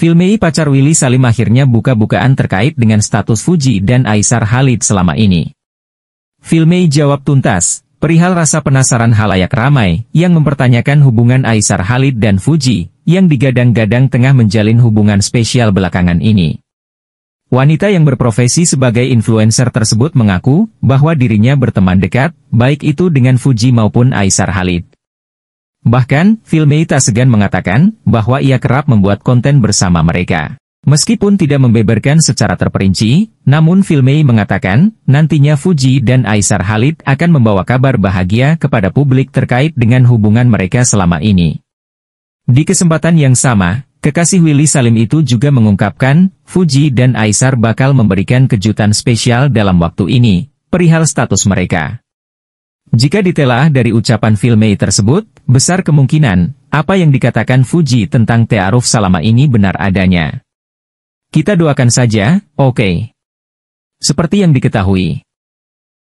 Filmei pacar Willy Salim akhirnya buka-bukaan terkait dengan status Fuji dan Aisar Khalid selama ini. Filmei jawab tuntas, perihal rasa penasaran halayak ramai yang mempertanyakan hubungan Aisar Khalid dan Fuji, yang digadang-gadang tengah menjalin hubungan spesial belakangan ini. Wanita yang berprofesi sebagai influencer tersebut mengaku bahwa dirinya berteman dekat, baik itu dengan Fuji maupun Aisar Khalid. Bahkan, Filmei tak segan mengatakan bahwa ia kerap membuat konten bersama mereka. Meskipun tidak membeberkan secara terperinci, namun Filmei mengatakan, nantinya Fuji dan Aisar Khalid akan membawa kabar bahagia kepada publik terkait dengan hubungan mereka selama ini. Di kesempatan yang sama, kekasih Willy Salim itu juga mengungkapkan, Fuji dan Aisar bakal memberikan kejutan spesial dalam waktu ini, perihal status mereka. Jika ditelaah dari ucapan Filmei tersebut, besar kemungkinan, apa yang dikatakan Fuji tentang ta'aruf selama ini benar adanya. Kita doakan saja, oke. Seperti yang diketahui,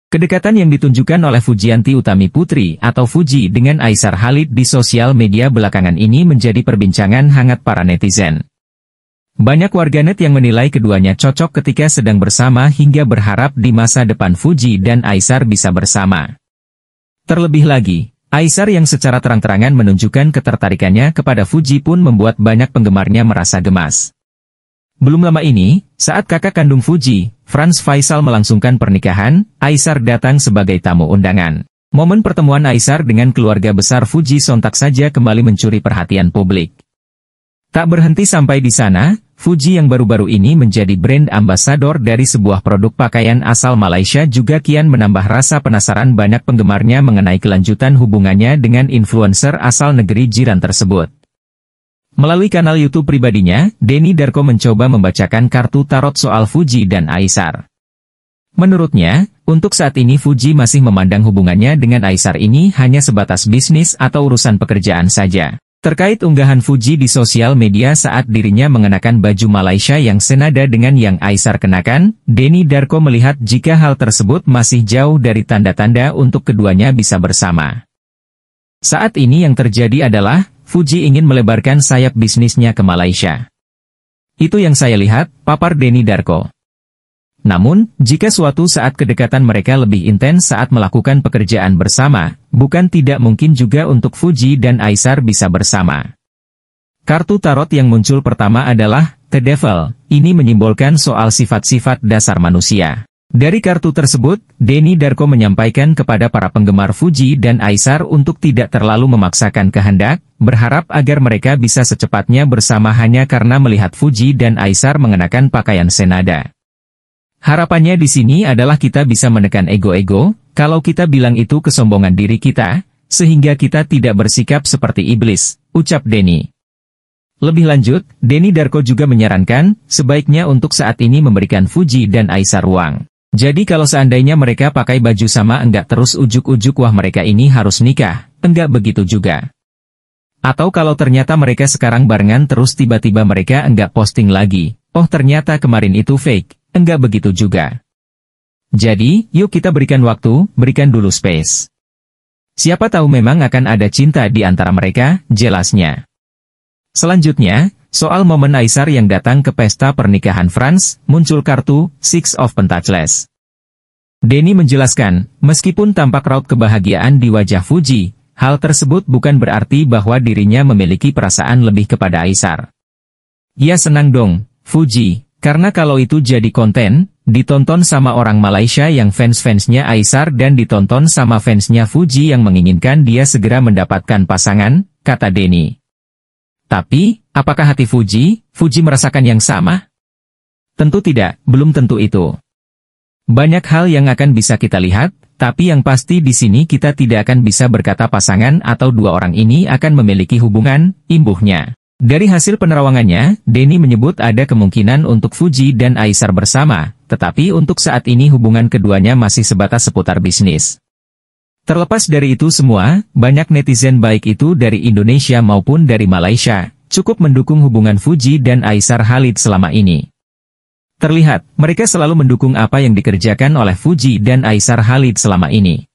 kedekatan yang ditunjukkan oleh Fujianti Utami Putri atau Fuji dengan Aisar Khalid di sosial media belakangan ini menjadi perbincangan hangat para netizen. Banyak warganet yang menilai keduanya cocok ketika sedang bersama hingga berharap di masa depan Fuji dan Aisar bisa bersama. Terlebih lagi, Aisar yang secara terang-terangan menunjukkan ketertarikannya kepada Fuji pun membuat banyak penggemarnya merasa gemas. Belum lama ini, saat kakak kandung Fuji, Franz Faisal melangsungkan pernikahan, Aisar datang sebagai tamu undangan. Momen pertemuan Aisar dengan keluarga besar Fuji sontak saja kembali mencuri perhatian publik. Tak berhenti sampai di sana, Fuji yang baru-baru ini menjadi brand ambasador dari sebuah produk pakaian asal Malaysia juga kian menambah rasa penasaran banyak penggemarnya mengenai kelanjutan hubungannya dengan influencer asal negeri jiran tersebut. Melalui kanal YouTube pribadinya, Denny Darko mencoba membacakan kartu tarot soal Fuji dan Aisar. Menurutnya, untuk saat ini Fuji masih memandang hubungannya dengan Aisar ini hanya sebatas bisnis atau urusan pekerjaan saja. Terkait unggahan Fuji di sosial media saat dirinya mengenakan baju Malaysia yang senada dengan yang Aisar kenakan, Denny Darko melihat jika hal tersebut masih jauh dari tanda-tanda untuk keduanya bisa bersama. Saat ini yang terjadi adalah, Fuji ingin melebarkan sayap bisnisnya ke Malaysia. Itu yang saya lihat, papar Denny Darko. Namun, jika suatu saat kedekatan mereka lebih intens saat melakukan pekerjaan bersama, bukan tidak mungkin juga untuk Fuji dan Aisar bisa bersama. Kartu tarot yang muncul pertama adalah The Devil, ini menyimbolkan soal sifat-sifat dasar manusia. Dari kartu tersebut, Denny Darko menyampaikan kepada para penggemar Fuji dan Aisar untuk tidak terlalu memaksakan kehendak, berharap agar mereka bisa secepatnya bersama hanya karena melihat Fuji dan Aisar mengenakan pakaian senada. Harapannya di sini adalah kita bisa menekan ego-ego, kalau kita bilang itu kesombongan diri kita, sehingga kita tidak bersikap seperti iblis, ucap Denny. Lebih lanjut, Denny Darko juga menyarankan, sebaiknya untuk saat ini memberikan Fuji dan Aisar ruang. Jadi kalau seandainya mereka pakai baju sama enggak terus ujuk-ujuk wah mereka ini harus nikah, enggak begitu juga. Atau kalau ternyata mereka sekarang barengan terus tiba-tiba mereka enggak posting lagi, oh ternyata kemarin itu fake, enggak begitu juga. Jadi, yuk kita berikan waktu, berikan dulu space. Siapa tahu memang akan ada cinta di antara mereka, jelasnya. Selanjutnya, soal momen Aisar yang datang ke pesta pernikahan Franz, muncul kartu Six of Pentacles. Denny menjelaskan, meskipun tampak raut kebahagiaan di wajah Fuji, hal tersebut bukan berarti bahwa dirinya memiliki perasaan lebih kepada Aisar. Ya senang dong, Fuji, karena kalau itu jadi konten, ditonton sama orang Malaysia yang fans-fansnya Aisar dan ditonton sama fansnya Fuji yang menginginkan dia segera mendapatkan pasangan, kata Denny. Tapi, apakah hati Fuji merasakan yang sama? Tentu tidak, belum tentu itu. Banyak hal yang akan bisa kita lihat, tapi yang pasti di sini kita tidak akan bisa berkata pasangan atau dua orang ini akan memiliki hubungan, imbuhnya. Dari hasil penerawangannya, Denny menyebut ada kemungkinan untuk Fuji dan Aisar bersama, tetapi untuk saat ini hubungan keduanya masih sebatas seputar bisnis. Terlepas dari itu semua, banyak netizen baik itu dari Indonesia maupun dari Malaysia, cukup mendukung hubungan Fuji dan Aisar Khalid selama ini. Terlihat, mereka selalu mendukung apa yang dikerjakan oleh Fuji dan Aisar Khalid selama ini.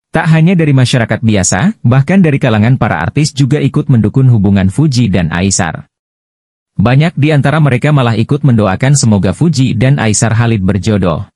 Tak hanya dari masyarakat biasa, bahkan dari kalangan para artis juga ikut mendukung hubungan Fuji dan Aisar. Banyak di antara mereka malah ikut mendoakan semoga Fuji dan Aisar Khalid berjodoh.